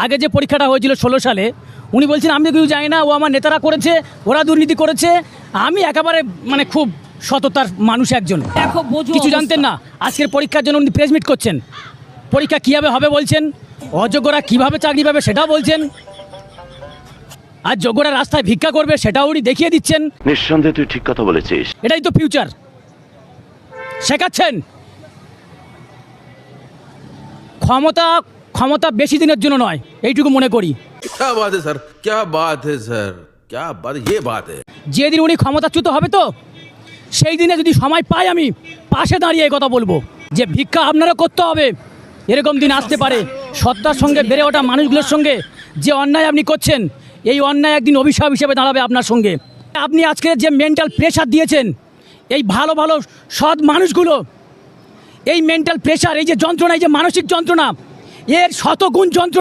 আগে যে পরীক্ষাটা হয়েছিল 16 সালে উনি বলছেন আমি কিছু জানি না, ও আমার নেতারা করেছে, ওরা দুর্নীতি করেছে, আমি একেবারে মানে খুব সততার মানুষ একজন, দেখো বোঝো কিছু অবস্থা। জানতেন না। আজকের পরীক্ষার জন্য উনি প্রেস মিট করছেন, পরীক্ষা কীভাবে হবে বলছেন, অযোগ্যরা কীভাবে চাকরি পাবে সেটাও বলছেন, আর যোগ্যরা রাস্তায় ভিক্ষা করবে সেটাও উনি দেখিয়ে দিচ্ছেন। নিঃসন্দেহে তুই ঠিক কথা বলেছিস। এটাই তো ফিউচার শেখাচ্ছেন। ক্ষমতা ক্ষমতা বেশি দিনের জন্য নয়, এইটুকু মনে করি। क्या बात है सर, क्या बात है सर, क्या बात, ये बात है। যেদিন উনি ক্ষমতাচ্যুত হবে তো সেই দিনে যদি সময় পাই আমি পাশে দাঁড়িয়ে এই কথা বলবো যে ভিক্ষা আপনারও করতে হবে, এরকম দিন আসতে পারে। সত্তার সঙ্গে বেড়ে ওঠা মানুষগুলোর সঙ্গে যে অন্যায় আপনি করছেন, এই অন্যায় একদিন অভিশাপ হিসেবে দাঁড়াবে আপনার সঙ্গে। আপনি আজকে যে মেন্টাল প্রেশার দিয়েছেন এই ভালো ভালো সৎ মানুষগুলো, এই মেন্টাল প্রেশার, এই যে যন্ত্রণা, এই যে মানসিক যন্ত্রণা, এর শতগুণ যন্ত্রণা